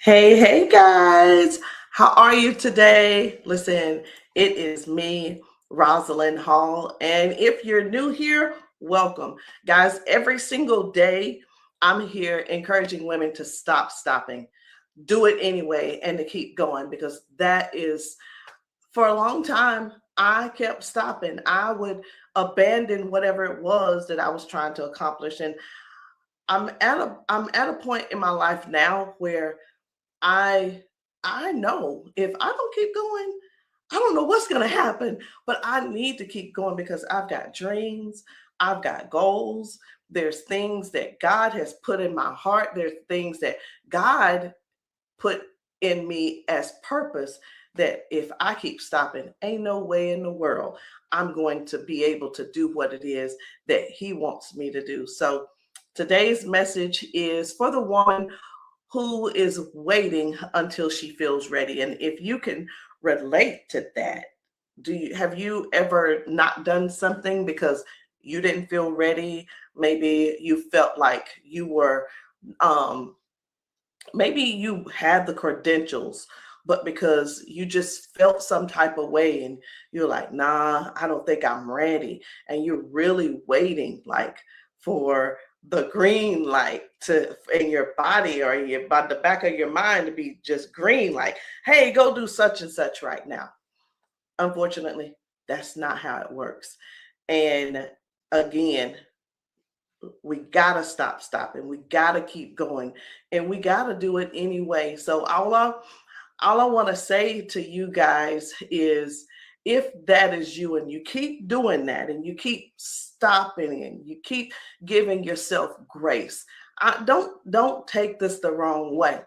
Hey guys, how are you today? Listen, it is me, Rosalind Hall, and if you're new here, welcome. Guys, every single day I'm here encouraging women to stop stopping, do it anyway, and to keep going because that is for a long time. I kept stopping. I would abandon whatever it was that I was trying to accomplish, and I'm at a point in my life now where I I know if I don't keep going, I don't know what's going to happen, but I need to keep going because I've got dreams, I've got goals. There's things that God has put in my heart. There's things that God put in me as purpose that if I keep stopping, ain't no way in the world I'm going to be able to do what it is that He wants me to do. So today's message is for the woman who is waiting until she feels ready. And if you can relate to that, have you ever not done something because you didn't feel ready? Maybe you felt like you were um maybe you had the credentials, but because you just felt some type of way and you're like, nah, I don't think I'm ready. And you're really waiting like for the green light to in your body or in your by the back of your mind to be just green, like, hey, go do such and such right now. Unfortunately, that's not how it works. And again, we gotta stop stopping. We gotta keep going, and we gotta do it anyway. So all I want to say to you guys is, if that is you, and you keep doing that, and you keep stopping, and you keep giving yourself grace, don't take this the wrong way.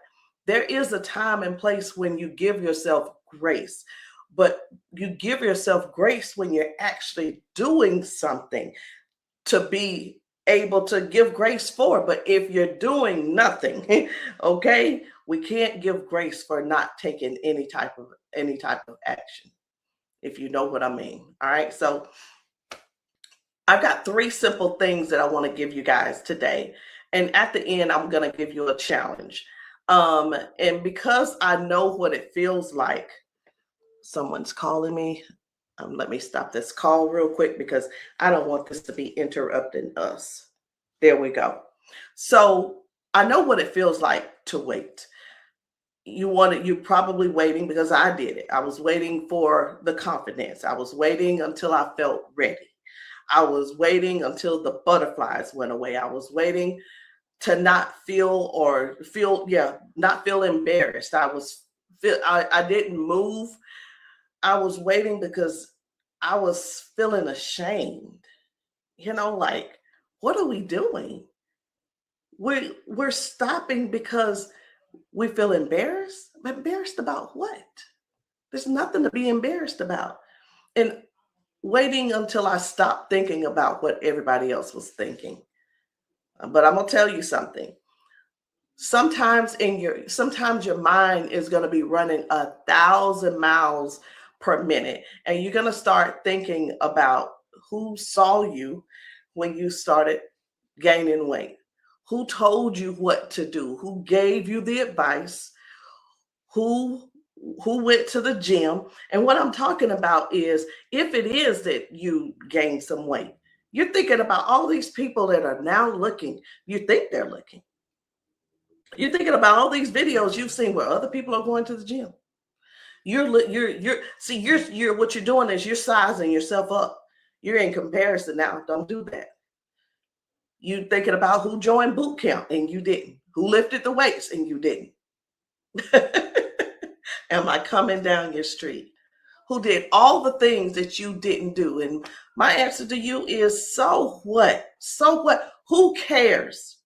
There is a time and place when you give yourself grace, but you give yourself grace when you're actually doing something to be able to give grace for. But if you're doing nothing, okay, we can't give grace for not taking any type of action, if you know what I mean. All right. So I've got three simple things that I want to give you guys today. And at the end, I'm going to give you a challenge. And because I know what it feels like, someone's calling me. Let me stop this call real quick because I don't want this to be interrupting us. There we go. So I know what it feels like to wait. You're probably waiting because I did it. I was waiting for the confidence. I was waiting until I felt ready. I was waiting until the butterflies went away. I was waiting to not feel or feel, yeah, not feel embarrassed. I didn't move. I was waiting because I was feeling ashamed. Like, what are we doing? We're stopping because we feel embarrassed. Embarrassed about what? There's nothing to be embarrassed about. And waiting until I stopped thinking about what everybody else was thinking. But I'm gonna tell you something. Sometimes your mind is going to be running 1,000 miles per minute, and you're going to start thinking about who saw you when you started gaining weight, who told you what to do, who gave you the advice, who who went to the gym. And what I'm talking about is, if it is that you gain some weight, you're thinking about all these people that are now looking. You think they're looking. You're thinking about all these videos you've seen where other people are going to the gym. You're what you're doing is you're sizing yourself up. You're in comparison now. Don't do that. You thinking about who joined boot camp and you didn't, who lifted the weights and you didn't. Am I coming down your street? Who did all the things that you didn't do? And my answer to you is, so what? So what? Who cares?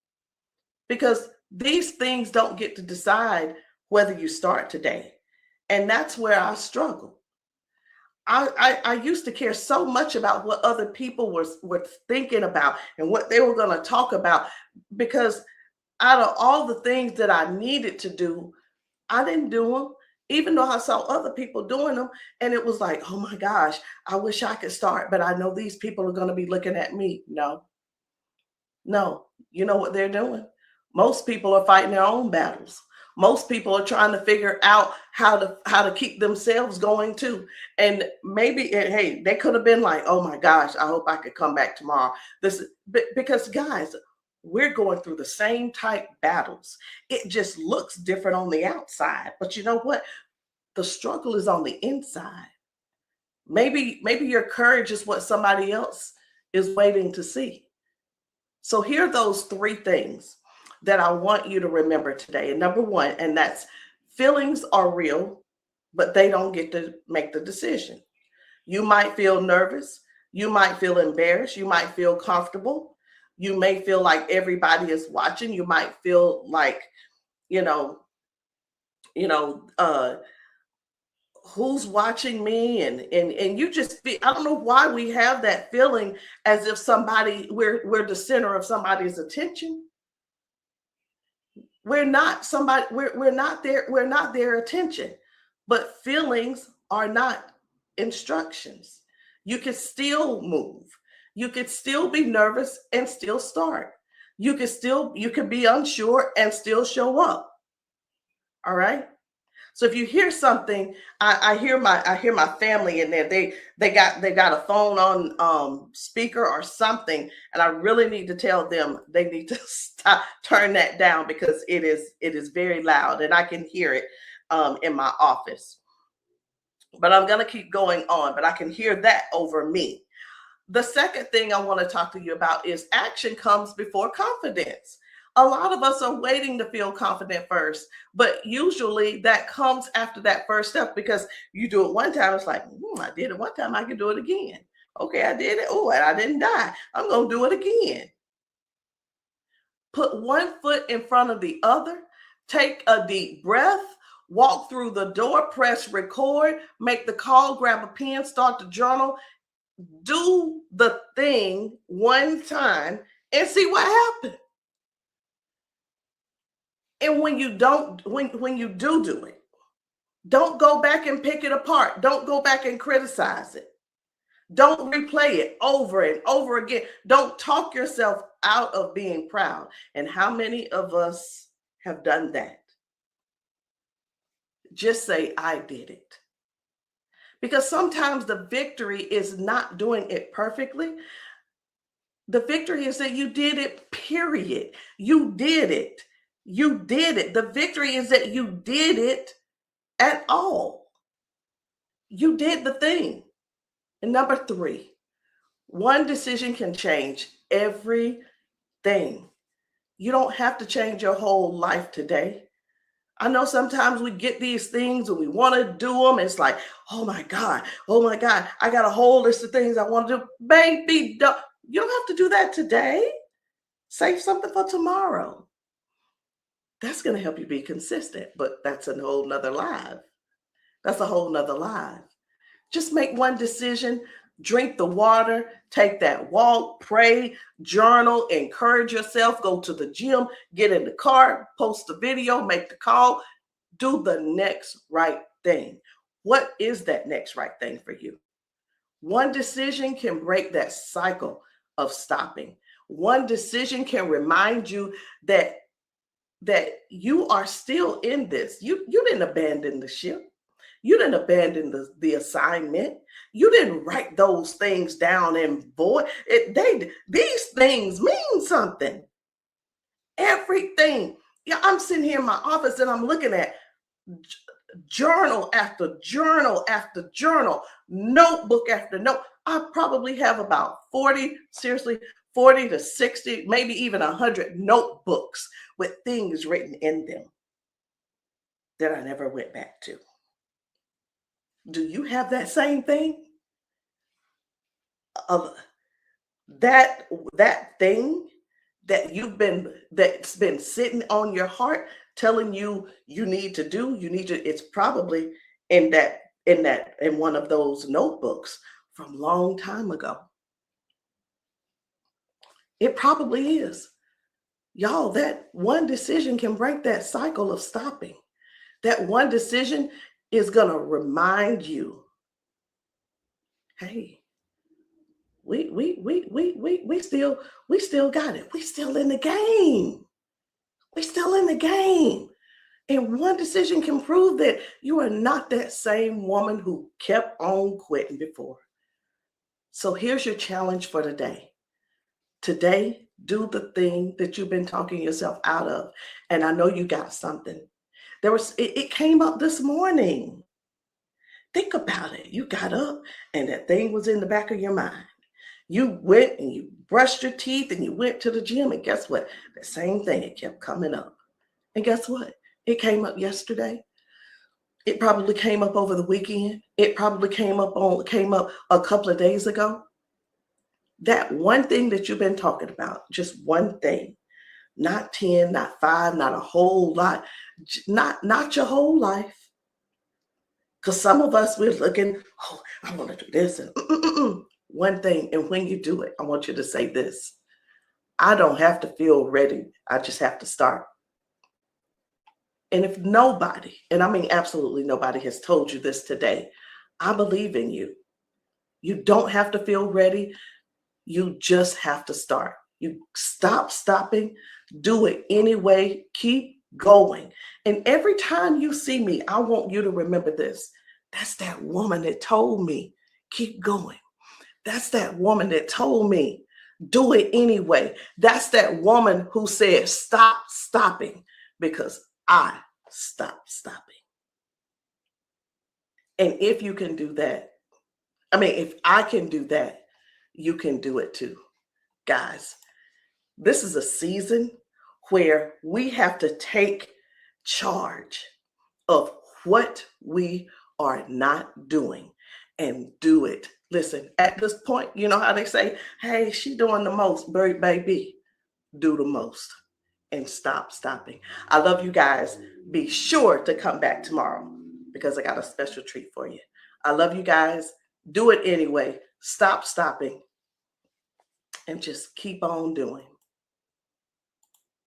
Because these things don't get to decide whether you start today. And that's where I struggle. I used to care so much about what other people were thinking about and what they were going to talk about, because out of all the things that I needed to do, I didn't do them, even though I saw other people doing them. And it was like, oh my gosh, I wish I could start, but I know these people are going to be looking at me. No, no. You know what they're doing? Most people are fighting their own battles. Most people are trying to figure out how to keep themselves going too. And maybe hey, they could have been like, oh my gosh, I hope I could come back tomorrow. Because guys, we're going through the same type battles. It just looks different on the outside. But you know what? The struggle is on the inside. Maybe your courage is what somebody else is waiting to see. So here are those three things that I want you to remember today. And number one, and that's feelings are real, but they don't get to make the decision. You might feel nervous. You might feel embarrassed. You might feel comfortable. You may feel like everybody is watching. You might feel like, you know, you know, who's watching me, and you just feel, I don't know why we have that feeling as if we're the center of somebody's attention. We're not somebody, we're not their attention. But feelings are not instructions. You can still move. You could still be nervous and still start. You could be unsure and still show up. All right. So if you hear something, I hear my family in there. They got a phone on speaker or something, and I really need to tell them they need to turn that down because it is very loud, and I can hear it in my office. But I'm gonna keep going on, but I can hear that over me. The second thing I want to talk to you about is action comes before confidence. A lot of us are waiting to feel confident first, but usually that comes after that first step, because you do it one time, it's like, I did it one time, I can do it again. Okay, I did it. Oh, and I didn't die. I'm going to do it again. Put one foot in front of the other, take a deep breath, walk through the door, press record, make the call, grab a pen, start the journal, do the thing one time and see what happens. And when you do it, don't go back and pick it apart. Don't go back and criticize it. Don't replay it over and over again. Don't talk yourself out of being proud. And how many of us have done that? Just say, I did it. Because sometimes the victory is not doing it perfectly. The victory is that you did it, period. You did it. You did it. The victory is that you did it at all. You did the thing. And number three, one decision can change everything. You don't have to change your whole life today. I know sometimes we get these things and we want to do them. It's like, oh my God, I got a whole list of things I want to do. Baby, you don't have to do that today. Save something for tomorrow. That's going to help you be consistent, but that's a whole nother live. That's a whole nother live. Just make one decision, drink the water, take that walk, pray, journal, encourage yourself, go to the gym, get in the car, post a video, make the call, do the next right thing. What is that next right thing for you? One decision can break that cycle of stopping. One decision can remind you that you are still in this. You didn't abandon the ship. You didn't abandon the assignment. You didn't write those things down and void. These things mean something. Everything. Yeah, I'm sitting here in my office and I'm looking at journal after journal after journal, notebook after note. I probably have about 40 to 60, maybe even 100 notebooks with things written in them that I never went back to. Do you have that same thing? Of that thing that's been sitting on your heart, telling you need to do, it's probably in one of those notebooks from a long time ago. It probably is. Y'all, that one decision can break that cycle of stopping. That one decision is going to remind you, hey, we still got it. We still in the game. We still in the game. And one decision can prove that you are not that same woman who kept on quitting before. So here's your challenge for today. Today, do the thing that you've been talking yourself out of. And I know you got something. It came up this morning. Think about it. You got up and that thing was in the back of your mind. You went and you brushed your teeth and you went to the gym. And guess what? The same thing, it kept coming up. And guess what? It came up yesterday. It probably came up over the weekend. It probably came up a couple of days ago. That one thing that you've been talking about, just one thing, not 10, not 5, not a whole lot, not your whole life. Because some of us, we're looking, oh, I want to do this. And one thing. And when you do it, I want you to say this: I don't have to feel ready. I just have to start. And if nobody, and I mean absolutely nobody, has told you this today, I believe in you. You don't have to feel ready. You just have to start. You stop stopping, do it anyway, keep going. And every time you see me, I want you to remember this. That's that woman that told me, keep going. That's that woman that told me, do it anyway. That's that woman who said, stop stopping, because I stopped stopping. And if you can do that, if I can do that, you can do it too. Guys, this is a season where we have to take charge of what we are not doing and do it. Listen, at this point, you know how they say, hey, she doing the most, baby, do the most and stop stopping. I love you guys. Be sure to come back tomorrow because I got a special treat for you. I love you guys. Do it anyway. Stop stopping and just keep on doing.